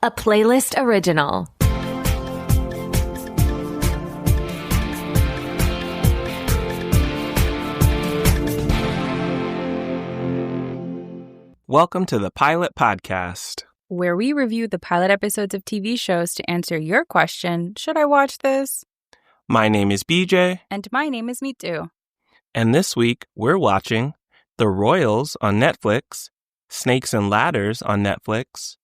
a Playlyst original. Welcome to the Pilot Podcast, where we review the pilot episodes of TV shows to answer your question, should I watch this? My name is BJ. And my name is Mitu. And this week, we're watching The Royals on Netflix, Snakes and Ladders on Netflix,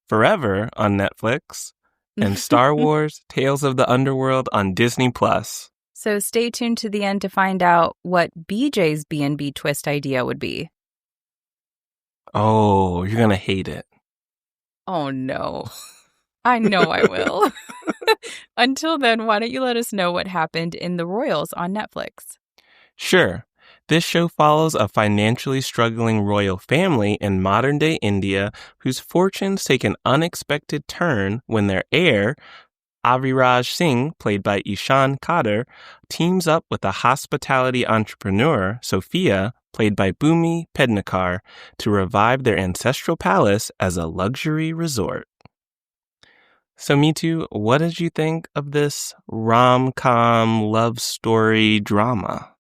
Forever on Netflix, and Star Wars Tales of the Underworld on Disney+. So stay tuned to the end to find out what BJ's B&B twist idea would be. Oh, you're going to hate it. Oh, no. I know I will. Until then, why don't you let us know what happened in The Royals on Netflix? Sure. This show follows a financially struggling royal family in modern-day India whose fortunes take an unexpected turn when their heir, Aviraj Singh, played by Ishan Kader, teams up with a hospitality entrepreneur, Sophia, played by Bhumi Pednekar, to revive their ancestral palace as a luxury resort. So, Mitu, what did you think of this rom-com love story drama?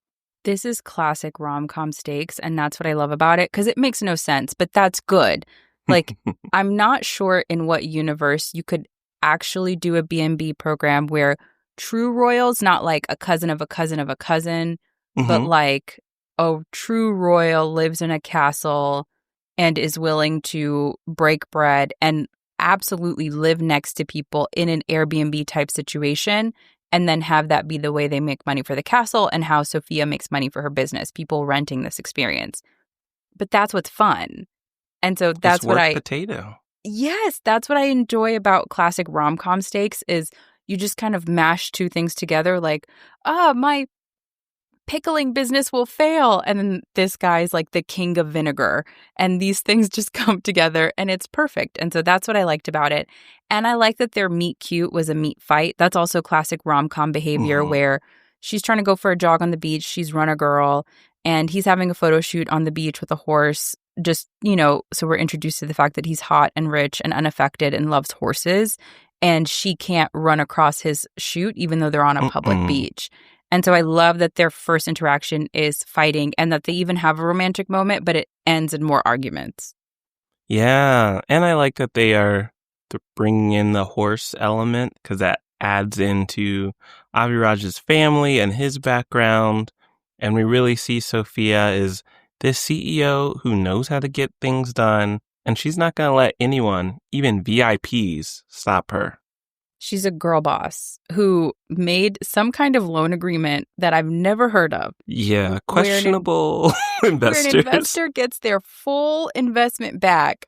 This is classic rom-com stakes, and that's what I love about it, because it makes no sense, but that's good. Like, I'm not sure in what universe you could actually do a B&B program where true royals, not like a cousin of a cousin of a cousin, but like a true royal lives in a castle and is willing to break bread and absolutely live next to people in an Airbnb type situation, and then have that be the way they make money for the castle and how Sophia makes money for her business, people renting this experience. But that's what's fun. And so that's what potato. Yes, that's what I enjoy about classic rom-com stakes is you just kind of mash two things together like, my pickling business will fail. And then this guy's like the king of vinegar. And these things just come together and it's perfect. And so that's what I liked about it. And I like that their meet cute was a meet fight. That's also classic rom-com behavior where she's trying to go for a jog on the beach. She's run a girl and he's having a photo shoot on the beach with a horse. Just, so we're introduced to the fact that he's hot and rich and unaffected and loves horses. And she can't run across his shoot even though they're on a public beach. And so I love that their first interaction is fighting and that they even have a romantic moment, but it ends in more arguments. Yeah, and I like that they are bringing in the horse element because that adds into Aviraj's family and his background. And we really see Sophia is this CEO who knows how to get things done, and she's not going to let anyone, even VIPs, stop her. She's a girl boss who made some kind of loan agreement that I've never heard of. Yeah, questionable investors. Where an investor gets their full investment back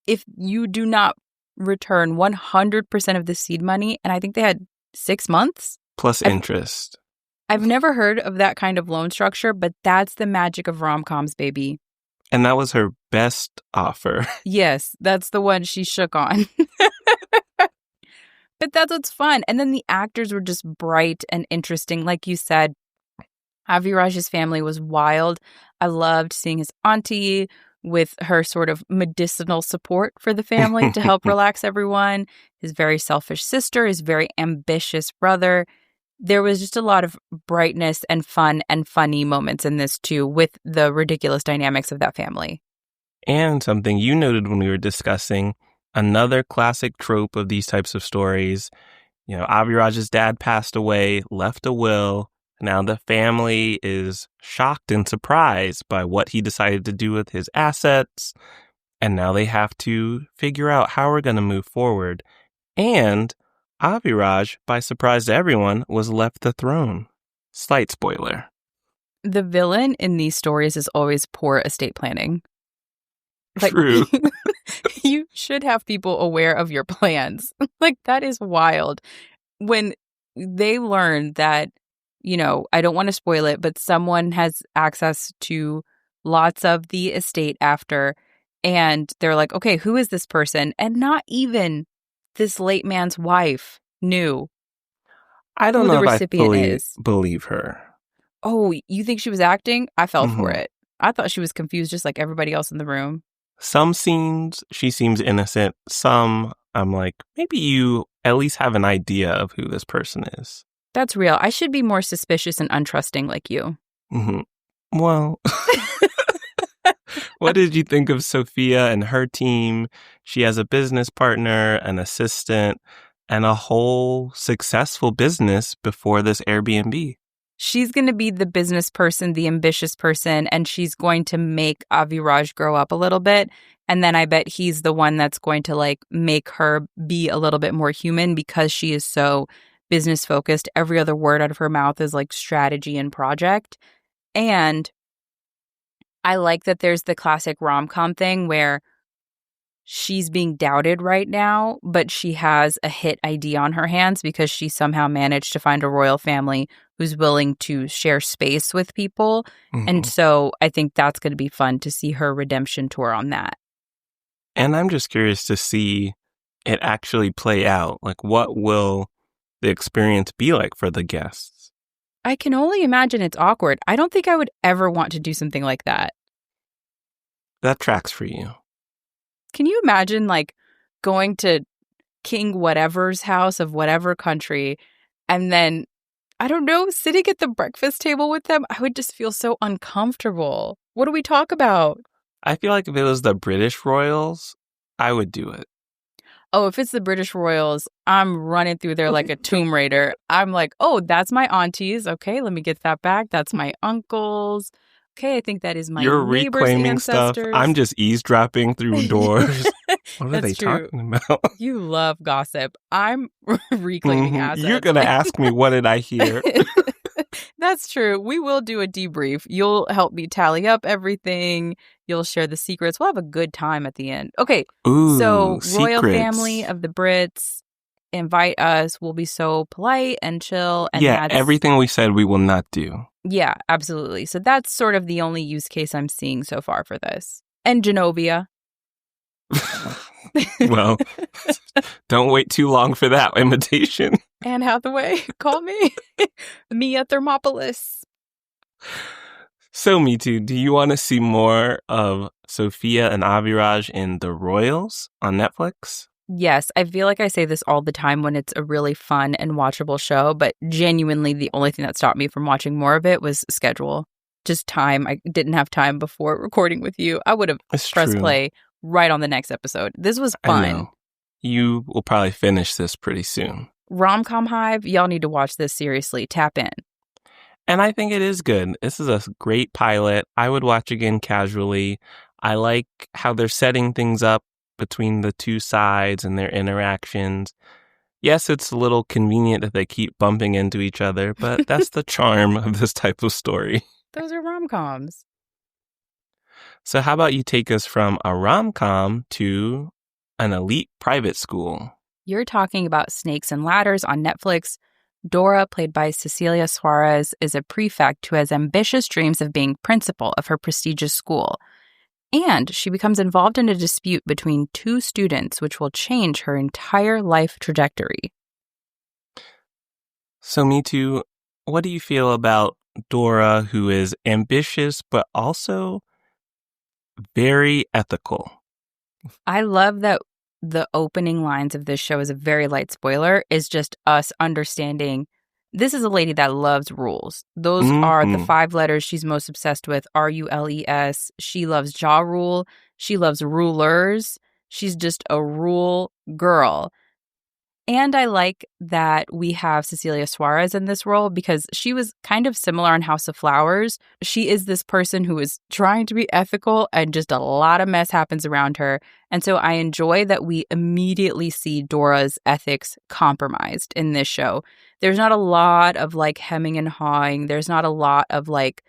if you do not return 100% of the seed money. And I think they had 6 months. Plus interest. I've never heard of that kind of loan structure, but that's the magic of rom-coms, baby. And that was her best offer. Yes, that's the one she shook on. But that's what's fun. And then the actors were just bright and interesting. Like you said, Aviraj's family was wild. I loved seeing his auntie with her sort of medicinal support for the family to help relax everyone. His very selfish sister, his very ambitious brother. There was just a lot of brightness and fun and funny moments in this too with the ridiculous dynamics of that family. And something you noted when we were discussing another classic trope of these types of stories. Aviraj's dad passed away, left a will. Now the family is shocked and surprised by what he decided to do with his assets. And now they have to figure out how we're going to move forward. And Aviraj, by surprise to everyone, was left the throne. Slight spoiler. The villain in these stories is always poor estate planning. True. You should have people aware of your plans. That is wild. When they learn that, I don't want to spoil it, but someone has access to lots of the estate after, and they're like, okay, who is this person? And not even this late man's wife knew. I don't know if I fully believe her. Oh, you think she was acting? I fell for it. I thought she was confused just like everybody else in the room. Some scenes, she seems innocent. Some, I'm like, maybe you at least have an idea of who this person is. That's real. I should be more suspicious and untrusting like you. Mm-hmm. Well, what did you think of Sophia and her team? She has a business partner, an assistant, and a whole successful business before this Airbnb. She's going to be the business person, the ambitious person, and she's going to make Aviraj grow up a little bit. And then I bet he's the one that's going to like make her be a little bit more human because she is so business focused. Every other word out of her mouth is like strategy and project. And I like that there's the classic rom-com thing where she's being doubted right now, but she has a hit ID on her hands because she somehow managed to find a royal family who's willing to share space with people. Mm-hmm. And so I think that's going to be fun to see her redemption tour on that. And I'm just curious to see it actually play out. Like, what will the experience be like for the guests? I can only imagine it's awkward. I don't think I would ever want to do something like that. That tracks for you. Can you imagine like going to King whatever's house of whatever country and then, I don't know, sitting at the breakfast table with them? I would just feel so uncomfortable. What do we talk about? I feel like if it was the British royals, I would do it. Oh, if it's the British royals, I'm running through there like a Tomb Raider. I'm like, oh, that's my aunties. Okay, let me get that back. That's my uncles. Okay, I think that is my You're neighbor's reclaiming ancestors. stuff. I'm just eavesdropping through doors. What are they talking about? You love gossip. I'm reclaiming assets. You're going to ask me, what did I hear? That's true. We will do a debrief. You'll help me tally up everything. You'll share the secrets. We'll have a good time at the end. Okay, Ooh, so royal secrets. family of the Brits, invite us. We'll be so polite and chill. And yeah, everything we said we will not do. Yeah, absolutely. So that's sort of the only use case I'm seeing so far for this. And Genovia. Well, don't wait too long for that invitation. Anne Hathaway, call me. Mia Thermopolis. So, Mitu, do you want to see more of Sophia and Aviraj in The Royals on Netflix? Yes, I feel like I say this all the time when it's a really fun and watchable show, but genuinely the only thing that stopped me from watching more of it was schedule. Just time. I didn't have time before recording with you. I would have pressed play right on the next episode. This was fun. I know. You will probably finish this pretty soon. Rom-com Hive, y'all need to watch this seriously. Tap in. And I think it is good. This is a great pilot. I would watch again casually. I like how they're setting things up between the two sides and their interactions. Yes, it's a little convenient that they keep bumping into each other, but that's the charm of this type of story. Those are rom-coms. So how about you take us from a rom-com to an elite private school? You're talking about Snakes and Ladders on Netflix. Dora, played by Cecilia Suarez, is a prefect who has ambitious dreams of being principal of her prestigious school. And she becomes involved in a dispute between two students, which will change her entire life trajectory. So, Mitu, what do you feel about Dora, who is ambitious, but also very ethical? I love that the opening lines of this show is a very light spoiler, is just us understanding this is a lady that loves rules. Those are the 5 letters she's most obsessed with, RULES. She loves Ja Rule. She loves rulers. She's just a rule girl. And I like that we have Cecilia Suarez in this role because she was kind of similar on House of Flowers. She is this person who is trying to be ethical and just a lot of mess happens around her. And so I enjoy that we immediately see Dora's ethics compromised in this show. There's not a lot of like hemming and hawing. There's not a lot of like,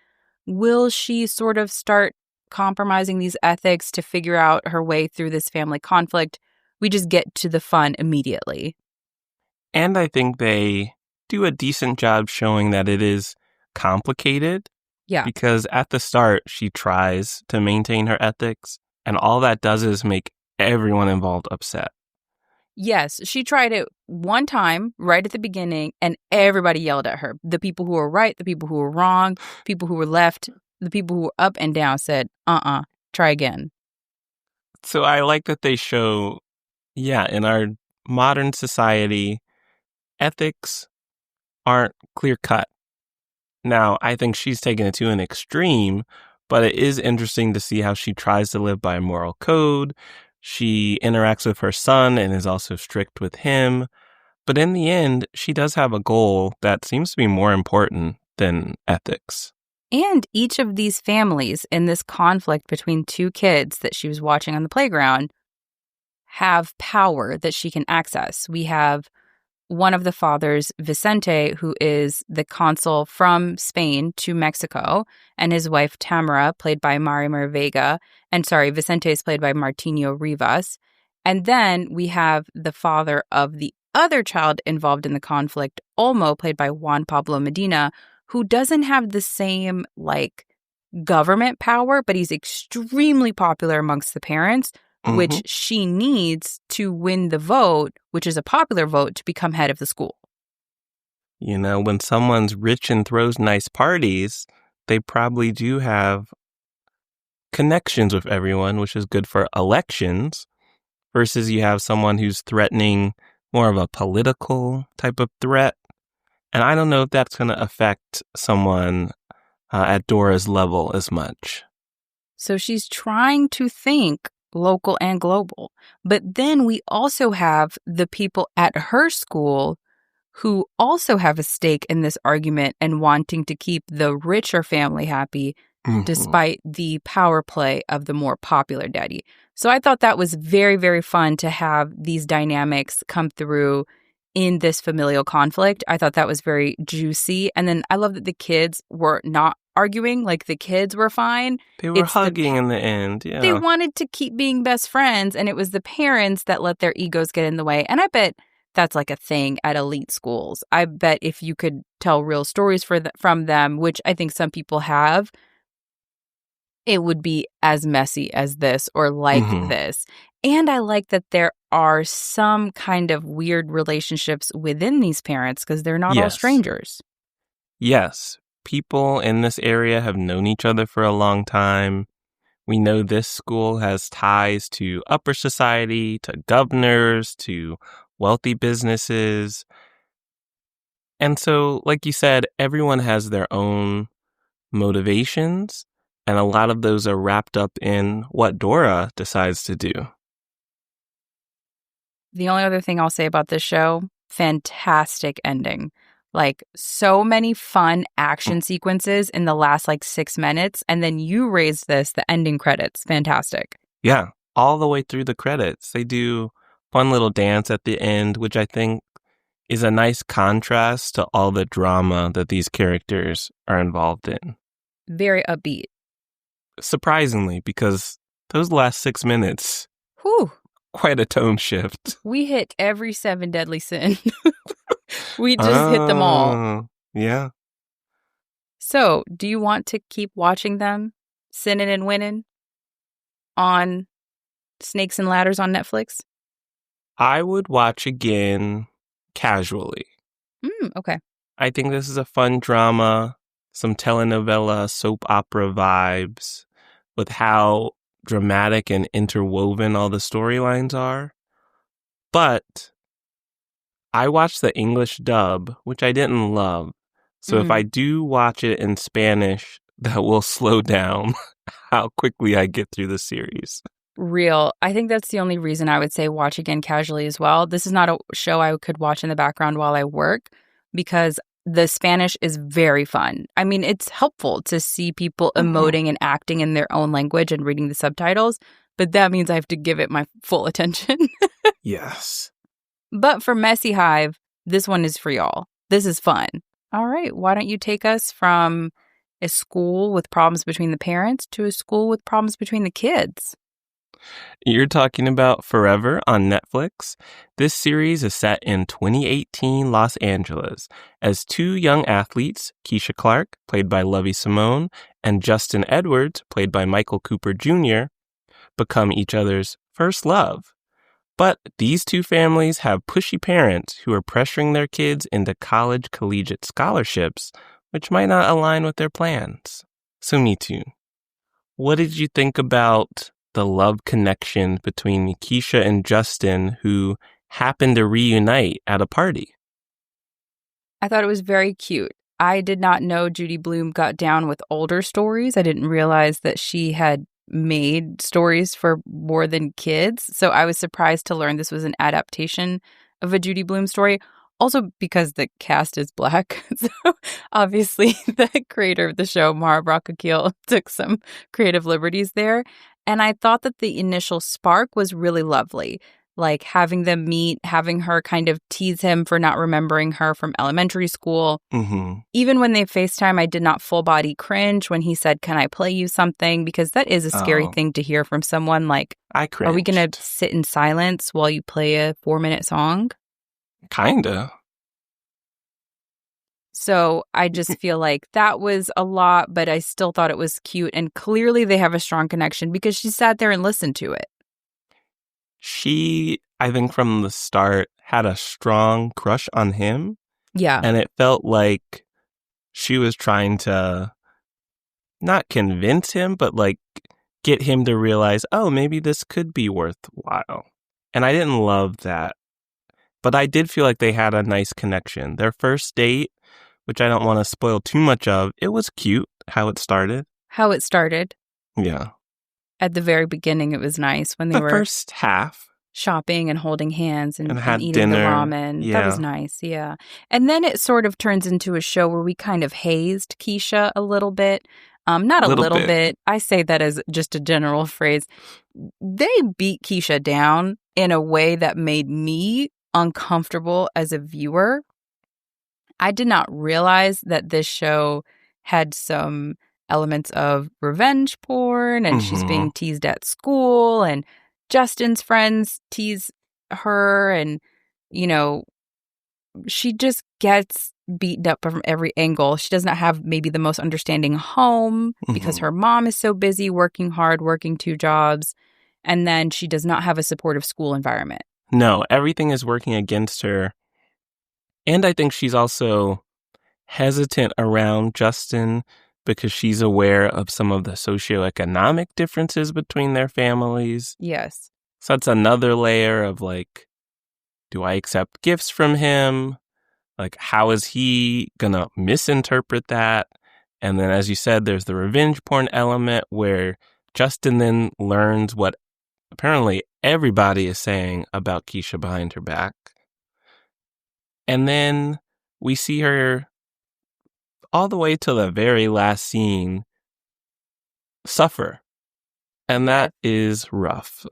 will she sort of start compromising these ethics to figure out her way through this family conflict? We just get to the fun immediately. And I think they do a decent job showing that it is complicated. Yeah. Because at the start, she tries to maintain her ethics, and all that does is make everyone involved upset. Yes, she tried it one time right at the beginning, and everybody yelled at her. The people who were right, the people who were wrong, people who were left, the people who were up and down said, try again. So I like that they show Yeah, in our modern society, ethics aren't clear-cut. Now, I think she's taken it to an extreme, but it is interesting to see how she tries to live by a moral code. She interacts with her son and is also strict with him. But in the end, she does have a goal that seems to be more important than ethics. And each of these families in this conflict between two kids that she was watching on the playground have power that she can access. We have one of the fathers, Vicente, who is the consul from Spain to Mexico, and his wife, Tamara, played by Marimar Vega. Vicente is played by Martinho Rivas. And then we have the father of the other child involved in the conflict, Olmo, played by Juan Pablo Medina, who doesn't have the same, government power, but he's extremely popular amongst the parents, which she needs to win the vote, which is a popular vote, to become head of the school. You know, when someone's rich and throws nice parties, they probably do have connections with everyone, which is good for elections, versus you have someone who's threatening more of a political type of threat. And I don't know if that's going to affect someone at Dora's level as much. So she's trying to think local and global. But then we also have the people at her school who also have a stake in this argument and wanting to keep the richer family happy despite the power play of the more popular daddy. So I thought that was very, very fun to have these dynamics come through in this familial conflict. I thought that was very juicy. And then I love that the kids were not arguing, the kids were fine. They were hugging in the end, yeah. They wanted to keep being best friends, and it was the parents that let their egos get in the way. And I bet that's a thing at elite schools. I bet if you could tell real stories from them, which I think some people have, it would be as messy as this or this. And I like that there are some kind of weird relationships within these parents because they're not all strangers. Yes. People in this area have known each other for a long time. We know this school has ties to upper society, to governors, to wealthy businesses. And so, like you said, everyone has their own motivations, and a lot of those are wrapped up in what Dora decides to do. The only other thing I'll say about this show, fantastic ending. So many fun action sequences in the last 6 minutes. And then you raised the ending credits. Fantastic. Yeah, all the way through the credits. They do fun little dance at the end, which I think is a nice contrast to all the drama that these characters are involved in. Very upbeat. Surprisingly, because those last 6 minutes, quite a tone shift. We hit every 7 deadly sin. We just hit them all. Yeah. So, do you want to keep watching them sinning and winning on Snakes and Ladders on Netflix? I would watch again casually. Okay. I think this is a fun drama, some telenovela, soap opera vibes with how dramatic and interwoven all the storylines are. But I watched the English dub, which I didn't love. So if I do watch it in Spanish, that will slow down how quickly I get through the series. Real. I think that's the only reason I would say watch again casually as well. This is not a show I could watch in the background while I work because the Spanish is very fun. I mean, it's helpful to see people emoting and acting in their own language and reading the subtitles, but that means I have to give it my full attention. Yes. But for Messy Hive, this one is for y'all. This is fun. All right, why don't you take us from a school with problems between the parents to a school with problems between the kids? You're talking about Forever on Netflix. This series is set in 2018 Los Angeles as two young athletes, Keisha Clark, played by Lovie Simone, and Justin Edwards, played by Michael Cooper Jr., become each other's first love. But these two families have pushy parents who are pressuring their kids into college collegiate scholarships, which might not align with their plans. So Mitu, what did you think about the love connection between Keisha and Justin, who happened to reunite at a party. I thought it was very cute. I did not know Judy Blume got down with older stories. I didn't realize that she had made stories for more than kids. So I was surprised to learn this was an adaptation of a Judy Blume story. Also because the cast is Black. So obviously the creator of the show, Mara Brock Akil, took some creative liberties there. And I thought that the initial spark was really lovely. Like having them meet, having her kind of tease him for not remembering her from elementary school. Mm-hmm. Even when they FaceTime, I did not full body cringe when he said, "Can I play you something?" Because that is a scary thing to hear from someone. Like, I cringed. Are we going to sit in silence while you play a 4-minute song? Kinda. So I just feel like that was a lot, but I still thought it was cute. And clearly they have a strong connection because she sat there and listened to it. She, I think from the start, had a strong crush on him. Yeah. And it felt like she was trying to not convince him, but like get him to realize, oh, maybe this could be worthwhile. And I didn't love that. But I did feel like they had a nice connection. Their first date, which I don't want to spoil too much of, it was cute how it started. How it started. Yeah. At the very beginning, it was nice when they The were first half. Shopping and holding hands and had eating dinner. the ramen. Yeah. That was nice, yeah. And then it sort of turns into a show where we kind of hazed Keisha a little bit. Not a little bit. I say that as just a general phrase. They beat Keisha down in a way that made me uncomfortable as a viewer. I did not realize that this show had some elements of revenge porn and she's being teased at school and Justin's friends tease her and, you know, she just gets beaten up from every angle. She does not have maybe the most understanding home because her mom is so busy working hard, working 2 jobs. And then she does not have a supportive school environment. No, everything is working against her. And I think she's also hesitant around Justin because she's aware of some of the socioeconomic differences between their families. Yes. So that's another layer of like, do I accept gifts from him? Like, how is he gonna misinterpret that? And then, as you said, there's the revenge porn element where Justin then learns what apparently everybody is saying about Keisha behind her back. And then we see her all the way to the very last scene suffer. And that is rough.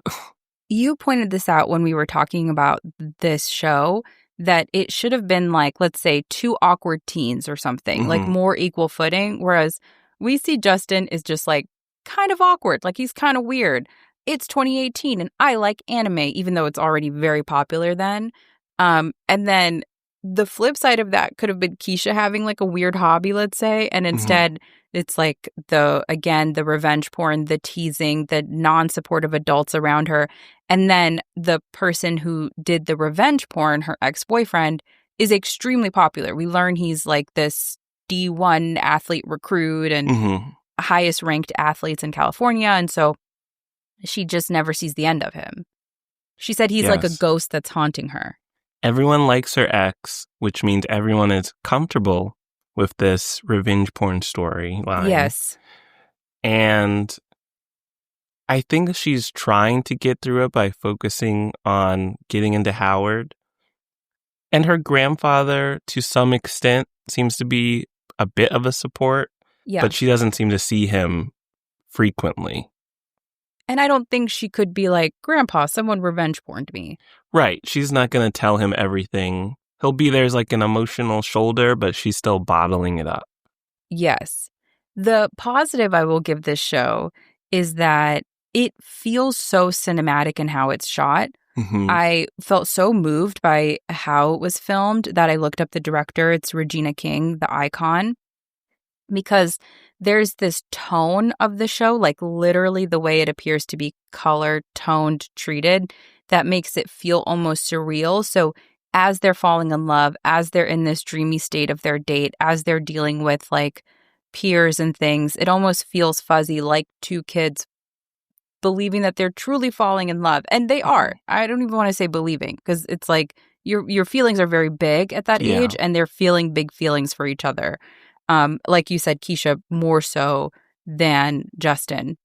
You pointed this out when we were talking about this show, that it should have been like, let's say, 2 awkward teens or something, like more equal footing. Whereas we see Justin is just like kind of awkward, like he's kind of weird. It's 2018 and I like anime, even though it's already very popular then. And then the flip side of that could have been Keisha having like a weird hobby, let's say. And instead it's like the revenge porn, the teasing, the non-supportive adults around her. And then the person who did the revenge porn, her ex-boyfriend, is extremely popular. We learn he's like this D1 athlete recruit and highest ranked athletes in California. And so she just never sees the end of him. She said he's like a ghost that's haunting her. Everyone likes her ex, which means everyone is comfortable with this revenge porn storyline. Yes. And I think she's trying to get through it by focusing on getting into Howard. And her grandfather, to some extent, seems to be a bit of a support. Yeah. But she doesn't seem to see him frequently. And I don't think she could be like, Grandpa, someone revenge porned me. Right. She's not going to tell him everything. He'll be there as like an emotional shoulder, but she's still bottling it up. Yes. The positive I will give this show is that it feels so cinematic in how it's shot. I felt so moved by how it was filmed that I looked up the director. It's Regina King, the icon. Because there's this tone of the show, like literally the way it appears to be color, toned, treated, that makes it feel almost surreal. So as they're falling in love, as they're in this dreamy state of their date, as they're dealing with like peers and things, it almost feels fuzzy, like 2 kids believing that they're truly falling in love. And they are. I don't even want to say believing, because it's like your feelings are very big at that age, and they're feeling big feelings for each other. Like you said, Keisha, more so than Justin.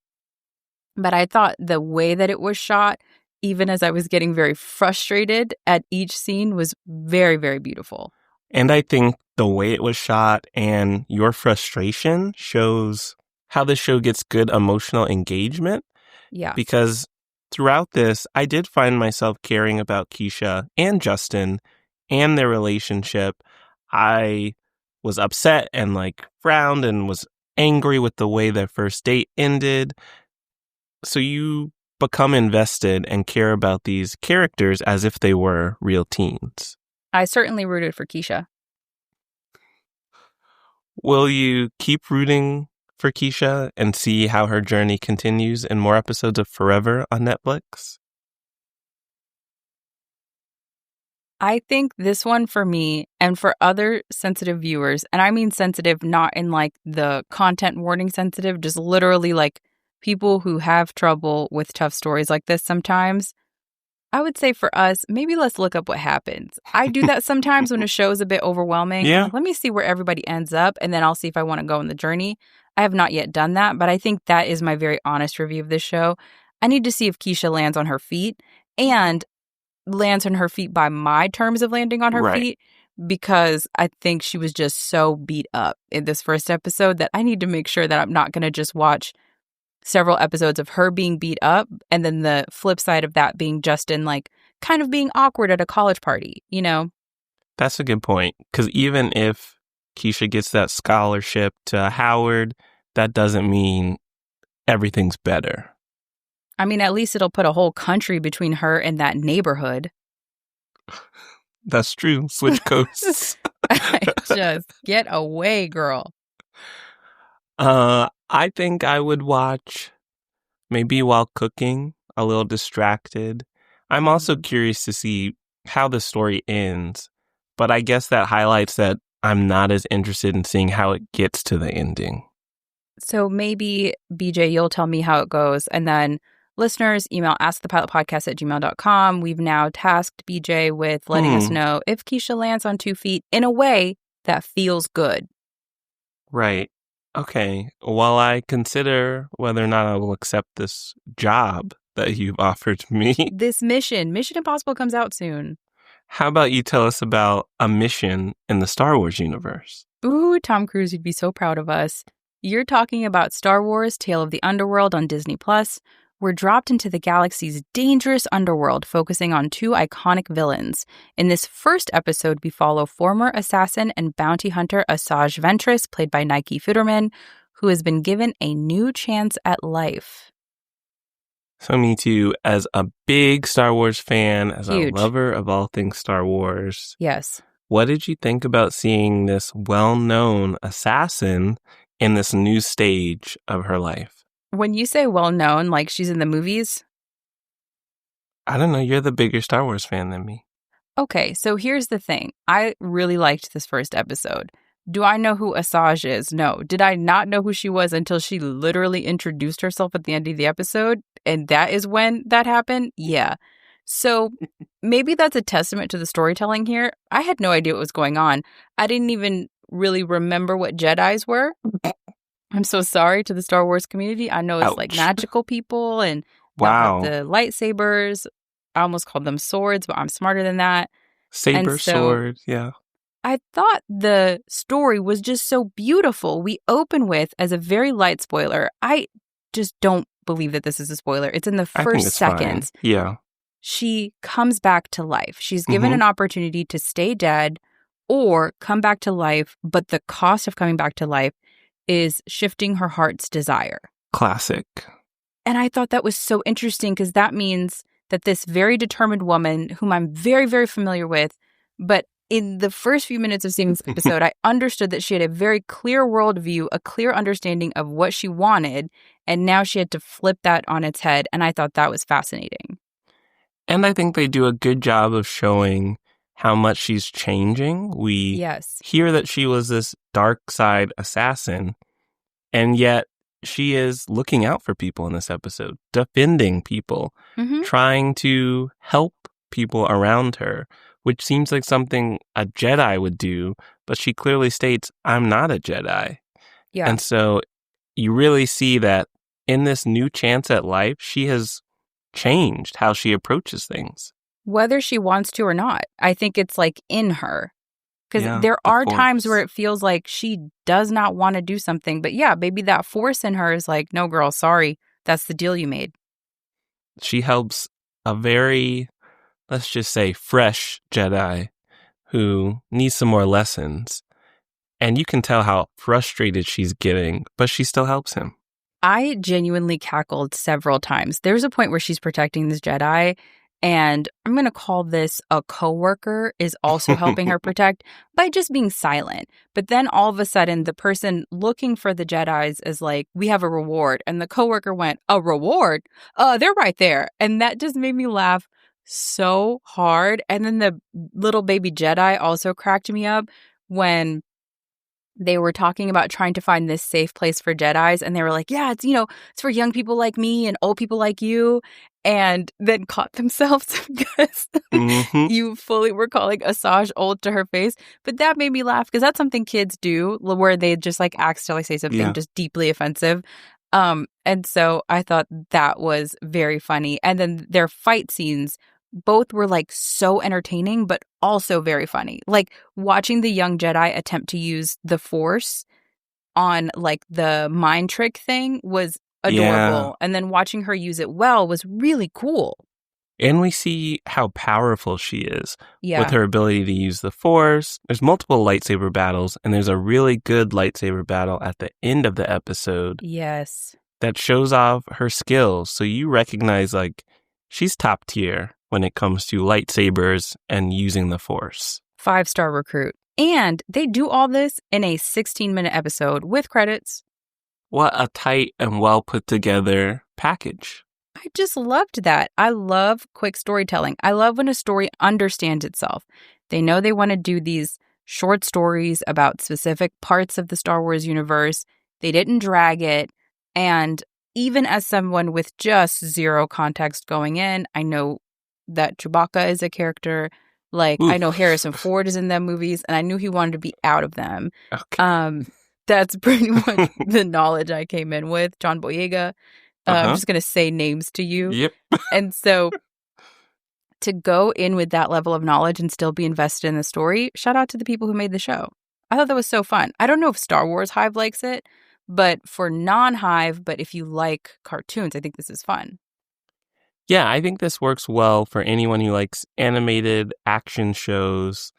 But I thought the way that it was shot, even as I was getting very frustrated at each scene, was very, very beautiful. And I think the way it was shot and your frustration shows how the show gets good emotional engagement. Yeah. Because throughout this, I did find myself caring about Keisha and Justin and their relationship. I was upset and frowned and was angry with the way their first date ended. So you become invested and care about these characters as if they were real teens. I certainly rooted for Keisha. Will you keep rooting for Keisha and see how her journey continues in more episodes of Forever on Netflix? I think this one for me and for other sensitive viewers, and I mean sensitive not in the content warning sensitive, just literally people who have trouble with tough stories like this sometimes, I would say for us, maybe let's look up what happens. I do that sometimes when a show is a bit overwhelming. Yeah. Let me see where everybody ends up, and then I'll see if I want to go on the journey. I have not yet done that, but I think that is my very honest review of this show. I need to see if Keisha lands on her feet and lands on her feet by my terms of landing on her feet, because I think she was just so beat up in this first episode that I need to make sure that I'm not going to just watch several episodes of her being beat up and then the flip side of that being Justin kind of being awkward at a college party, That's a good point, because even if Keisha gets that scholarship to Howard, that doesn't mean everything's better. I mean, at least it'll put a whole country between her and that neighborhood. That's true. Switch coasts. Just get away, girl. I think I would watch maybe while cooking, a little distracted. I'm also curious to see how the story ends, but I guess that highlights that I'm not as interested in seeing how it gets to the ending. So maybe, BJ, you'll tell me how it goes, and then listeners, email askthepilotpodcast@gmail.com. We've now tasked BJ with letting us know if Keisha lands on 2 feet in a way that feels good. Right. Okay. While I consider whether or not I will accept this job that you've offered me. This Mission Impossible comes out soon. How about you tell us about a mission in the Star Wars universe? Ooh, Tom Cruise, you'd be so proud of us. You're talking about Star Wars, Tale of the Underworld on Disney+. We're dropped into the galaxy's dangerous underworld, focusing on 2 iconic villains. In this first episode, we follow former assassin and bounty hunter Asajj Ventress, played by Nike Futterman, who has been given a new chance at life. So Mitu, as a big Star Wars fan, as Huge. a lover of all things Star Wars, Yes. what did you think about seeing this well-known assassin in this new stage of her life? When you say well-known, like she's in the movies? I don't know. You're the bigger Star Wars fan than me. Okay, so here's the thing. I really liked this first episode. Do I know who Asajj is? No. Did I not know who she was until she literally introduced herself at the end of the episode? And that is when that happened? Yeah. So maybe that's a testament to the storytelling here. I had no idea what was going on. I didn't even really remember what Jedis were. I'm so sorry to the Star Wars community. I know it's like magical people and Wow. the lightsabers. I almost called them swords, but I'm smarter than that. Saber, sword, yeah. I thought the story was just so beautiful. We open with, as a very light spoiler, I just don't believe that this is a spoiler. It's in the first seconds. Fine. Yeah. She comes back to life. She's given an opportunity to stay dead or come back to life, but the cost of coming back to life is shifting her heart's desire. Classic. And I thought that was so interesting because that means that this very determined woman, whom I'm very, very familiar with, but in the first few minutes of seeing this episode, I understood that she had a very clear worldview, a clear understanding of what she wanted, and now she had to flip that on its head, and I thought that was fascinating. And I think they do a good job of showing how much she's changing. We hear that she was this dark side assassin, and yet she is looking out for people in this episode, defending people, trying to help people around her, which seems like something a Jedi would do, but she clearly states, I'm not a Jedi. Yeah. And so you really see that in this new chance at life, she has changed how she approaches things. Whether she wants to or not, I think it's like in her. Because there the are force. times where it feels like she does not want to do something. But yeah, maybe that force in her is like, no, girl, sorry. That's the deal you made. She helps a very, let's just say, fresh Jedi who needs some more lessons. And you can tell how frustrated she's getting, but she still helps him. I genuinely cackled several times. There's a point where she's protecting this Jedi, and I'm going to call this a coworker is also helping her protect by just being silent. But then all of a sudden, the person looking for the Jedis is like, we have a reward. And the coworker went, a reward? They're right there. And that just made me laugh so hard. And then the little baby Jedi also cracked me up when they were talking about trying to find this safe place for Jedis. And they were like, yeah, it's, it's for young people like me and old people like you. And then caught themselves because you fully were calling Asajj old to her face. But that made me laugh because that's something kids do where they just like accidentally say something just deeply offensive. And so I thought that was very funny. And then their fight scenes both were like so entertaining, but also very funny. Like watching the young Jedi attempt to use the Force on like the mind trick thing was adorable. And then watching her use it well was really cool. And we see how powerful she is with her ability to use the Force. There's multiple lightsaber battles, and there's a really good lightsaber battle at the end of the episode. Yes. That shows off her skills. So you recognize like she's top tier when it comes to lightsabers and using the Force. 5-star recruit. And they do all this in a 16-minute episode with credits. What a tight and well put together package. I just loved that. I love quick storytelling. I love when a story understands itself. They know they want to do these short stories about specific parts of the Star Wars universe. They didn't drag it. And even as someone with just zero context going in, I know that Chewbacca is a character. Like, I know Harrison Ford is in them movies, and I knew he wanted to be out of them. Okay. That's pretty much the knowledge I came in with. John Boyega. I'm just going to say names to you. Yep. And so to go in with that level of knowledge and still be invested in the story, shout out to the people who made the show. I thought that was so fun. I don't know if Star Wars Hive likes it, but for non-Hive, but if you like cartoons, I think this is fun. Yeah, I think this works well for anyone who likes animated action shows,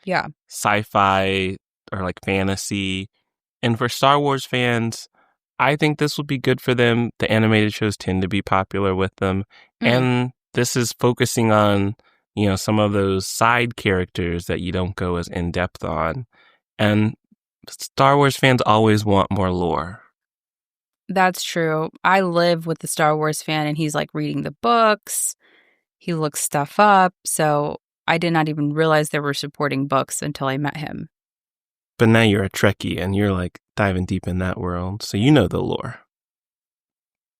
sci-fi, or like fantasy. And for Star Wars fans, I think this would be good for them. The animated shows tend to be popular with them. And this is focusing on, some of those side characters that you don't go as in-depth on. And Star Wars fans always want more lore. That's true. I live with the Star Wars fan, and he's like reading the books. He looks stuff up. So I did not even realize there were supporting books until I met him. But now you're a Trekkie, and you're like diving deep in that world. So you know the lore.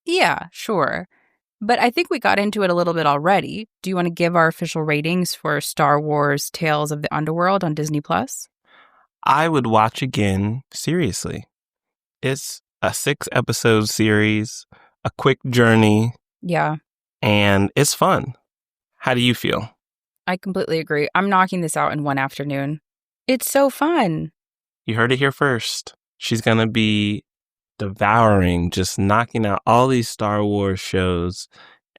Yeah, sure. But I think we got into it a little bit already. Do you want to give our official ratings for Star Wars Tales of the Underworld on Disney+? I would watch again, seriously. It's a 6-episode series, a quick journey. Yeah. And it's fun. How do you feel? I completely agree. I'm knocking this out in one afternoon. It's so fun. You heard it here first. She's going to be devouring, just knocking out all these Star Wars shows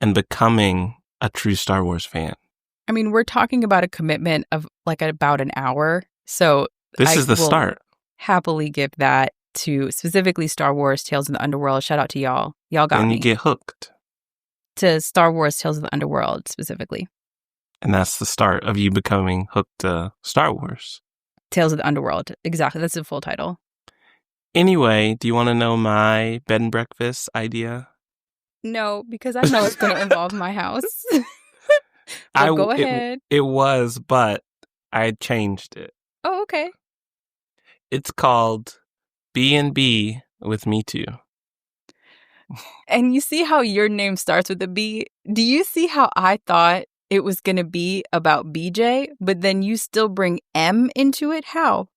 and becoming a true Star Wars fan. I mean, we're talking about a commitment of like about an hour. So this is the start. Happily give that to specifically Star Wars Tales of the Underworld. Shout out to y'all. Y'all got me. And you get hooked. To Star Wars Tales of the Underworld specifically. And that's the start of you becoming hooked to Star Wars. Tales of the Underworld. Exactly. That's the full title. Anyway, do you want to know my bed and breakfast idea? No, because I know it's going to involve my house. Go ahead. It was, but I changed it. Oh, okay. It's called B&B with Mitu. And you see how your name starts with a B? Do you see how I thought it was going to be about BJ, but then you still bring M into it? How?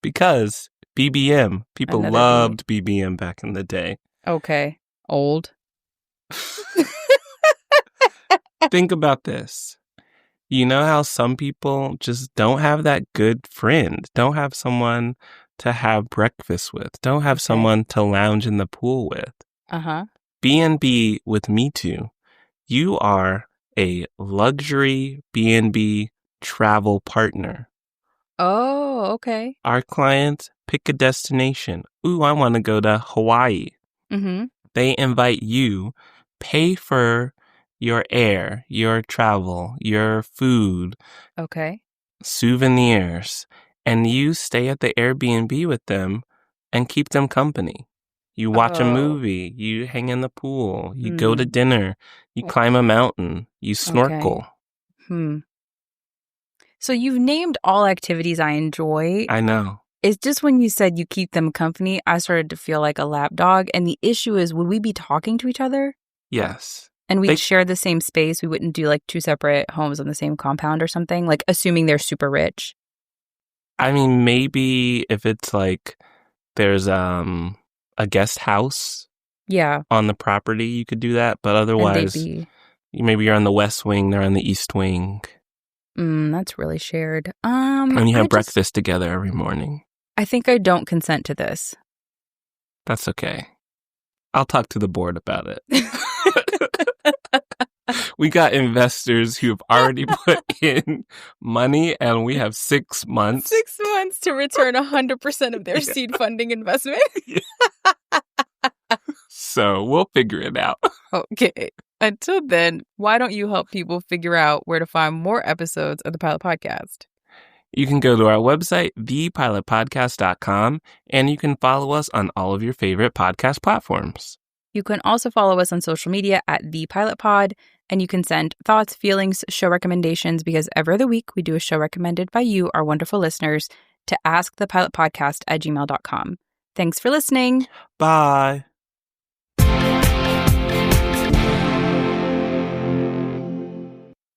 Because BBM. People Another B. loved BBM back in the day. Okay. Old. Think about this. You know how some people just don't have that good friend, don't have someone to have breakfast with, don't have someone to lounge in the pool with. Uh-huh. B&B with Mitu. You are a luxury B&B travel partner. Oh, okay. Our clients pick a destination. Ooh, I want to go to Hawaii. Mm-hmm. They invite you, pay for your air, your travel, your food, Okay. souvenirs, and you stay at the Airbnb with them and keep them company. You watch a movie, you hang in the pool, you go to dinner, you climb a mountain, you snorkel. Okay. So you've named all activities I enjoy. I know. It's just when you said you keep them company, I started to feel like a lapdog. And the issue is, would we be talking to each other? Yes. And we'd share the same space. We wouldn't do like two separate homes on the same compound or something, like assuming they're super rich. I mean, maybe if it's like there's a guest house on the property, you could do that. But otherwise, maybe you're on the west wing, they're on the east wing. That's really shared. And you have breakfast together every morning. I think I don't consent to this. That's okay. I'll talk to the board about it. We got investors who've already put in money, and we have 6 months. 6 months to return 100% of their seed funding investment. So we'll figure it out. Okay. Until then, why don't you help people figure out where to find more episodes of the Pilot Podcast? You can go to our website, thepilotpodcast.com, and you can follow us on all of your favorite podcast platforms. You can also follow us on social media at thepilotpod, and you can send thoughts, feelings, show recommendations, because every other week we do a show recommended by you, our wonderful listeners, to askthepilotpodcast@gmail.com. Thanks for listening. Bye.